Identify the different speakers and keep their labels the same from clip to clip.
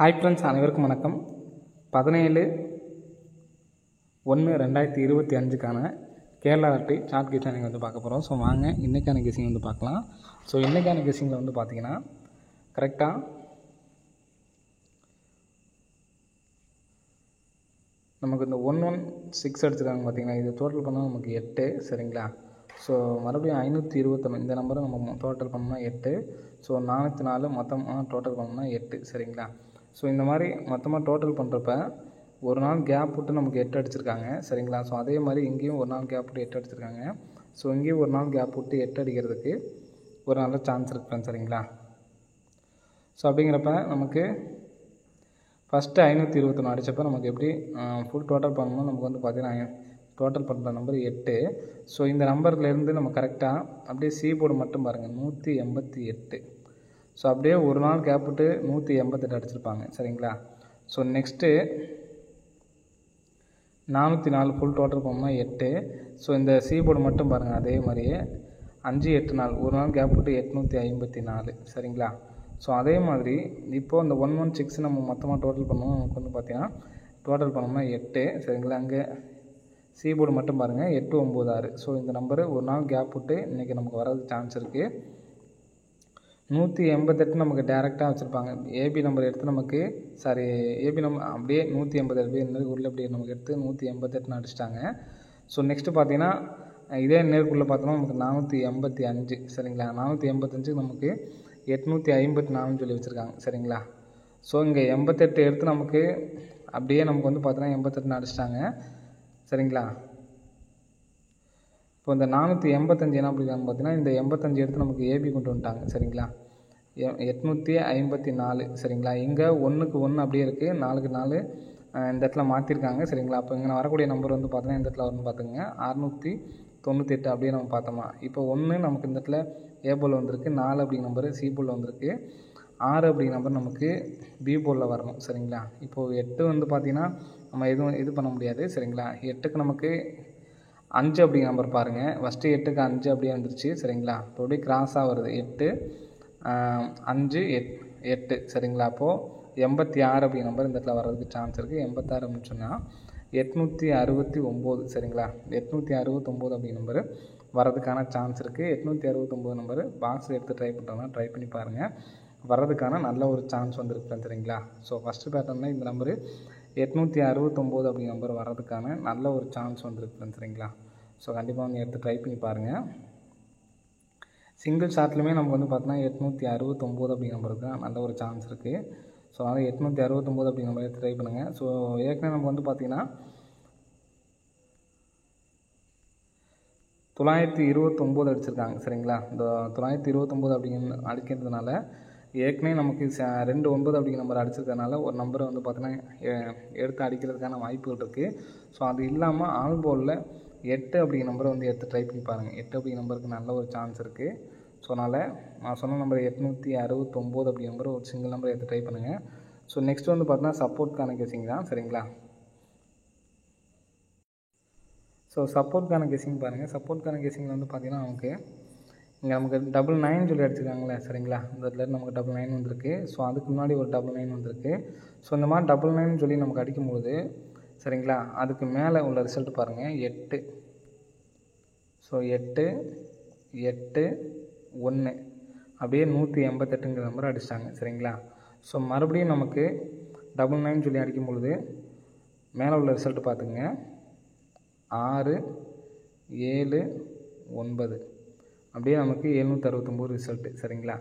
Speaker 1: Hi friends, அனைவருக்கும் வணக்கம். 17/1/2025க்கான Kerala lottery chart guessing நீங்கள் வந்து பார்க்க போகிறோம். ஸோ வாங்க இன்றைக்கான கெஸ்ஸிங் வந்து பார்க்கலாம். ஸோ இன்றைக்கான கெஸ்ஸிங்கில் வந்து பார்த்தீங்கன்னா கரெக்டாக நமக்கு இந்த 116 அடிச்சிருக்காங்க பார்த்தீங்கன்னா, இது டோட்டல் பண்ணால் நமக்கு 8 சரிங்களா. ஸோ மறுபடியும் 521 இந்த நம்பரை நம்ம டோட்டல் பண்ணோம்னா 8. ஸோ 404 மொத்தமாக டோட்டல் பண்ணோம்னா 8 சரிங்களா. ஸோ இந்த மாதிரி மொத்தமாக டோட்டல் பண்ணுறப்ப ஒரு நாள் கேப் விட்டு நமக்கு 8 அடிச்சிருக்காங்க சரிங்களா. ஸோ அதே மாதிரி இங்கேயும் ஒரு நாள் கேப் விட்டு 8 அடிச்சிருக்காங்க. ஸோ இங்கேயும் ஒரு நாள் கேப் விட்டு 8 அடிக்கிறதுக்கு ஒரு நல்ல சான்ஸ் இருக்குன்னு சரிங்களா. ஸோ அப்படிங்கிறப்ப நமக்கு ஃபஸ்ட்டு 521 அடித்தப்போ நமக்கு எப்படி ஃபுல் டோட்டல் பண்ணணும், நமக்கு வந்து பார்த்திங்கன்னா டோட்டல் பண்ணுற நம்பர் 8. ஸோ இந்த நம்பர்லேருந்து நம்ம கரெக்டாக அப்படியே சி போர்டு மட்டும் பாருங்கள் 188. ஸோ அப்படியே ஒரு நாள் கேப் விட்டு 188 அடிச்சிருப்பாங்க சரிங்களா. ஸோ நெக்ஸ்ட்டு 404 ஃபுல் டோட்டல் பண்ணோம்னா 8. ஸோ இந்த சி போர்டு மட்டும் பாருங்கள் அதே மாதிரியே 5-8 நாள் ஒரு நாள் கேப் விட்டு 854 சரிங்களா. ஸோ அதே மாதிரி இப்போது இந்த 116 நம்ம மொத்தமாக டோட்டல் பண்ணோம், நமக்கு வந்து பார்த்திங்கன்னா டோட்டல் பண்ணோம்னா 8 சரிங்களா. அங்கே சி போர்டு மட்டும் பாருங்கள் 896. ஸோ இந்த நம்பரு ஒரு நாள் கேப் விட்டு இன்றைக்கி நமக்கு வரதுக்கு சான்ஸ் இருக்குது. 188 நமக்கு டேரெக்டாக வச்சுருப்பாங்க. ஏபி நம்பர் எடுத்து நமக்கு ஏபி நம்பர் அப்படியே 188 நேருக்கு உள்ள அப்படியே நமக்கு எடுத்து 188 அடிச்சிட்டாங்க. ஸோ நெக்ஸ்ட்டு பார்த்தீங்கன்னா இதே நேருக்குள்ளே பார்த்தோம்னா நமக்கு 485 சரிங்களா. 485 நமக்கு 854 சொல்லி வச்சுருக்காங்க சரிங்களா. ஸோ இங்கே 88 எடுத்து நமக்கு அப்படியே நமக்கு வந்து பார்த்தோன்னா 88 அடிச்சிட்டாங்க சரிங்களா. இப்போ இந்த 485 என்ன அப்படிங்கிறாங்க பார்த்தீங்கன்னா, இந்த 85 எடுத்து நமக்கு ஏபி கொண்டு வந்துட்டாங்க சரிங்களா. 854 சரிங்களா. இங்கே 1க்கு 1 அப்படியே இருக்குது, 4க்கு 4 இந்த இடத்துல மாற்றிருக்காங்க சரிங்களா. அப்போ இங்கே வரக்கூடிய நம்பர் வந்து பார்த்தோன்னா இந்த இடத்துல வரும்னு பார்த்துங்க 698 அப்படியே நம்ம பார்த்தோமா. இப்போ 1 நமக்கு இந்த இடத்துல ஏ போல் வந்திருக்கு, 4 அப்படிங்கிற நம்பர் சி போல் வந்திருக்கு, 6 அப்படிங்கிற நம்பர் நமக்கு பி போலில் வரணும் சரிங்களா. இப்போது 8 வந்து பார்த்திங்கன்னா நம்ம எதுவும் இது பண்ண முடியாது சரிங்களா. 8க்கு நமக்கு 5 அப்படிங்கிற நம்பர் பாருங்கள், ஃபஸ்ட்டு 8க்கு 5 அப்படியே வந்துருச்சு சரிங்களா. இப்போ அப்படியே கிராஸாக வருது 8 5 8 சரிங்களா. அப்போது 86 அப்படிங்கிற நம்பர் இந்த இடத்துல வர்றதுக்கு சான்ஸ் இருக்குது. 86 அப்படின்னு சொன்னால் 869 சரிங்களா. 869 அப்படிங்கிற நம்பர் வர்றதுக்கான சான்ஸ் இருக்குது. 869 நம்பர் பாக்ஸில் எடுத்து ட்ரை பண்ணுறோன்னா ட்ரை பண்ணி பாருங்கள், வர்றதுக்கான நல்ல ஒரு சான்ஸ் வந்துருக்கு சரிங்களா. ஸோ ஃபஸ்ட்டு பேட்டர்னில் இந்த நம்பரு 869 அப்படிங்கிற நம்பர் வர்றதுக்கான நல்ல ஒரு சான்ஸ் வந்துருக்கு சரிங்களா. ஸோ கண்டிப்பாக வந்து எடுத்து ட்ரை பண்ணி பாருங்கள். சிங்கிள் ஷார்ட்லையுமே நமக்கு வந்து பார்த்தோன்னா 869 அப்படிங்கிற நம்பருக்கு தான் நல்ல ஒரு சான்ஸ் இருக்குது. ஸோ அதனால் 869 அப்படிங்கிற நம்பர் எடுத்து ட்ரை பண்ணுங்கள். ஸோ ஏற்கனவே நமக்கு வந்து பார்த்திங்கன்னா 929 அடிச்சிருக்காங்க சரிங்களா. இந்த 929 அப்படிங்கிற அடிக்கிறதுனால ஏற்கனவே நமக்கு 29 அப்படிங்கிற நம்பர் அடிச்சிருக்கிறதுனால ஒரு நம்பரை வந்து பார்த்தீங்கன்னா எடுத்து அடிக்கிறதுக்கான வாய்ப்புகள் இருக்குது. ஸோ அது இல்லாமல் ஆல் போலில் 8 அப்படிங்கிற நம்பரை வந்து எடுத்து ட்ரை பண்ணி பாருங்கள். 8 அப்படிங்கிற நம்பருக்கு நல்ல ஒரு சான்ஸ் இருக்குது. ஸோ அதனால் நான் சொன்ன நம்பர் 869 அப்படிங்கிற நம்பர் ஒரு சிங்கிள் நம்பரை எடுத்து ட்ரை பண்ணுங்கள். ஸோ நெக்ஸ்ட் வந்து பார்த்தீங்கன்னா சப்போர்ட்கான கெஸ்ஸிங் தான் சரிங்களா. ஸோ சப்போர்ட்கான கெஸ்ஸிங் பாருங்கள். சப்போர்ட்கான கெஸ்ஸிங்கில் வந்து பார்த்திங்கன்னா நமக்கு இங்கே நமக்கு 99 சொல்லி அடிச்சிருக்காங்களே சரிங்களா. இந்த இடத்துல நமக்கு 99 வந்திருக்கு. ஸோ அதுக்கு முன்னாடி ஒரு 99 வந்திருக்கு. ஸோ இந்த மாதிரி 99 சொல்லி நமக்கு அடிக்கும்பொழுது சரிங்களா, அதுக்கு மேலே உள்ள ரிசல்ட் பாருங்கள் 8. ஸோ 8 8 1 அப்படியே 188ங்கிற நம்பர் அடிச்சிட்டாங்க சரிங்களா. ஸோ மறுபடியும் நமக்கு 99 சொல்லி அடிக்கும் பொழுது மேலே உள்ள ரிசல்ட் பார்த்துங்க 6 7 9 அப்படியே நமக்கு 769 ரிசல்ட்டு சரிங்களா.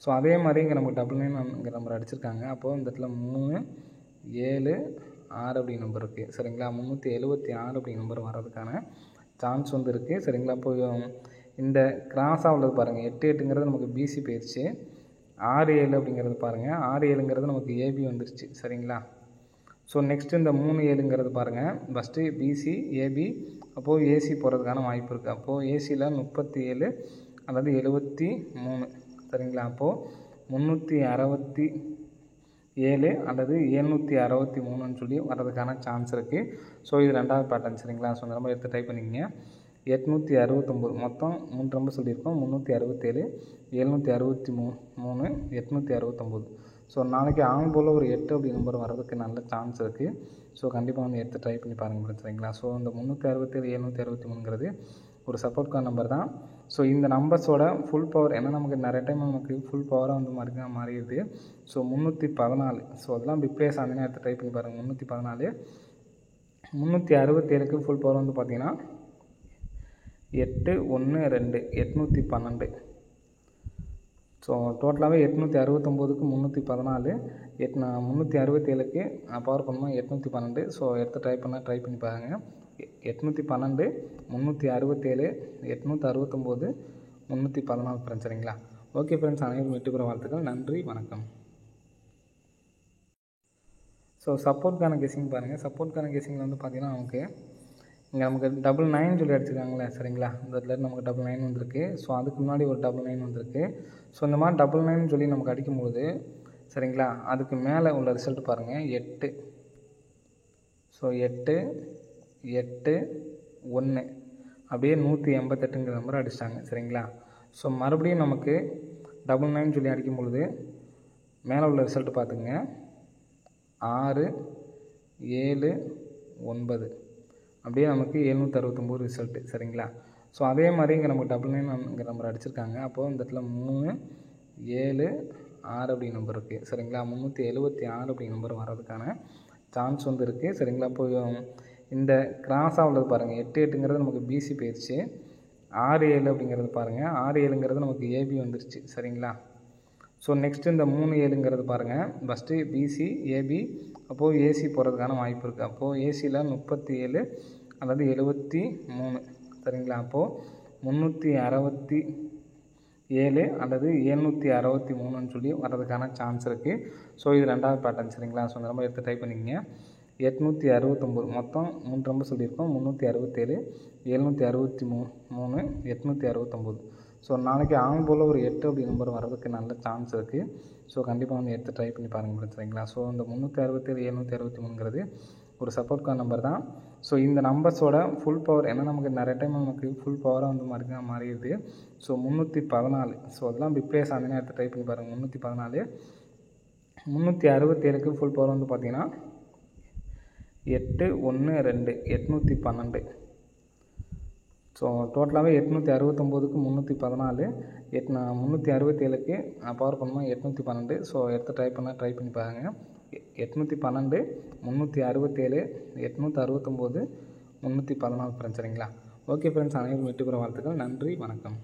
Speaker 1: ஸோ அதே மாதிரி இங்கே நமக்கு 99ங்கிற நம்பர் அடிச்சிருக்காங்க. அப்போது இந்த இடத்துல 3 7 6 அப்படிங்கிற நம்பர் இருக்குது சரிங்களா. 376 அப்படிங்கிற நம்பர் வர்றதுக்கான சான்ஸ் வந்து இருக்குது சரிங்களா. இப்போ இந்த கிராஸாக உள்ளது பாருங்கள் 8 8ங்கிறது நமக்கு பிசி போயிடுச்சு. 6 7 அப்படிங்கிறது பாருங்கள் 6 7ங்கிறது நமக்கு ஏபி வந்துருச்சு சரிங்களா. ஸோ நெக்ஸ்ட்டு இந்த 3 7ங்கிறது பாருங்கள் ஃபஸ்ட்டு பிசி ஏபி, அப்போது ஏசி போகிறதுக்கான வாய்ப்பு இருக்குது. அப்போது ஏசியில் 37 அல்லது 73 சரிங்களா. அப்போது 367 அல்லது 763ன்னு சொல்லி வர்றதுக்கான சான்ஸ் இருக்குது. ஸோ இது ரெண்டாவது பேட்டர்ன் சரிங்களா. ஸோ இந்த நம்பர் எடுத்து ட்ரை பண்ணிக்கங்க. 869 மொத்தம் 3 நம்பர் சொல்லியிருக்கோம். 367 763 869. ஸோ நாளைக்கு ஆன் போல் ஒரு 8 அப்படி நம்பர் வர்றதுக்கு நல்ல சான்ஸ் இருக்குது. ஸோ கண்டிப்பாக வந்து எடுத்து ட்ரை பண்ணி பாருங்கள் சரிங்களா. ஸோ இந்த 367 763ங்கிறது ஒரு சப்போர்ட்கான நம்பர் தான். ஸோ இந்த நம்பர்ஸோட ஃபுல் பவர் ஏன்னா நமக்கு நிறைய டைம் நமக்கு ஃபுல் பவராக வந்து மாறிடுது. ஸோ 314. ஸோ அதெல்லாம் பிப்ளேஸ் ஆனதுன்னா எடுத்து ட்ரை பண்ணி பாருங்கள். 314 367க்கு ஃபுல் பவர் வந்து பார்த்திங்கன்னா 812 812. ஸோ டோட்டலாகவே 869க்கு 314 367க்கு பவர் பண்ணுமா 812. ஸோ எடுத்து ட்ரை பண்ணி பாருங்கள். 812 367 869 314 ஃப்ரெண்ட்ஸ் சரிங்களா. ஓகே ஃப்ரெண்ட்ஸ், அனைவரும் வெற்றி பெற வாழ்த்துக்கள். நன்றி, வணக்கம். ஸோ சப்போர்ட்கான கெஸிங் பாருங்கள். சப்போர்ட்கான கெஸிங்கில் வந்து பார்த்திங்கன்னா நமக்கு 99 சொல்லி அடிச்சிருக்காங்களே சரிங்களா. இந்த இடத்துல நமக்கு 99 வந்திருக்கு. ஸோ அதுக்கு முன்னாடி ஒரு 99 வந்திருக்கு. ஸோ இந்த மாதிரி 99 சொல்லி நமக்கு அடிக்கும்போது சரிங்களா, அதுக்கு மேலே உள்ள ரிசல்ட் பாருங்கள் 8. ஸோ 8 8 1 அப்படியே 188ங்கிற நம்பர் அடிச்சிட்டாங்க சரிங்களா. ஸோ மறுபடியும் நமக்கு 99 சொல்லி அடிக்கும்பொழுது மேலே உள்ள ரிசல்ட் பார்த்துங்க 6 7 9 அப்படியே நமக்கு 769 ரிசல்ட்டு சரிங்களா. ஸோ அதே மாதிரி இங்கே நமக்கு 99ங்கிற நம்பர் அடிச்சிருக்காங்க. அப்போது இந்த இடத்துல 3 7 6 அப்படி நம்பர் இருக்குது சரிங்களா. 376 அப்படி நம்பர் வர்றதுக்கான சான்ஸ் வந்து இருக்குது சரிங்களா. இப்போ இந்த கிராஸாக உள்ளது பாருங்கள் 8 8ங்கிறது நமக்கு பிசி போயிடுச்சு. 6 7 அப்படிங்கிறது பாருங்கள் 6 7ங்கிறது நமக்கு ஏபி வந்துருச்சு சரிங்களா. ஸோ நெக்ஸ்ட்டு இந்த 3 7ங்கிறது பாருங்கள் ஃபஸ்ட்டு பிசி ஏபி அப்போது ஏசி போகிறதுக்கான வாய்ப்பு இருக்குது. அப்போது ஏசியில் 37 அல்லது 73 சரிங்களா. அப்போது 367 அல்லது 763ன்னு சொல்லி வர்றதுக்கான சான்ஸ் இருக்குது. ஸோ இது ரெண்டாவது பேட்டர்ன் சரிங்களா. ஸோ இந்த நம்பர் எடுத்து ட்ரை பண்ணிக்கங்க. 869 மொத்தம் 3 நம்பர் சொல்லியிருக்கோம். 367 763 869. ஸோ நாளைக்கு ஆன் போல் ஒரு 8 அப்படி நம்பர் வர்றதுக்கு நல்ல சான்ஸ் இருக்குது. ஸோ கண்டிப்பாக வந்து எடுத்து ட்ரை பண்ணி பாருங்கள் சரிங்களா. ஸோ இந்த 367 763ங்கிறது ஒரு சப்போர்ட்கான நம்பர் தான். ஸோ இந்த நம்பர்ஸோட ஃபுல் பவர் ஏன்னா நமக்கு நிறைய டைம் நமக்கு ஃபுல் பவராக வந்து மாறிடுது. ஸோ 314. ஸோ அதெல்லாம் பிப்ளேஸ் ஆனதுன்னா எடுத்து ட்ரை பண்ணி பாருங்கள். 314 367க்கு ஃபுல் பவர் வந்து பார்த்திங்கன்னா 812 812. ஸோ டோட்டலாகவே 869க்கு 314 367க்கு பவர் பண்ணுமா 812. ஸோ எடுத்து ட்ரை பண்ணி பாருங்கள். 812 367 869 314 ஃப்ரெண்ட்ஸ் சரிங்களா. ஓகே ஃப்ரெண்ட்ஸ், அனைவரும் வெற்றி பெற வாழ்த்துக்கள். நன்றி, வணக்கம்.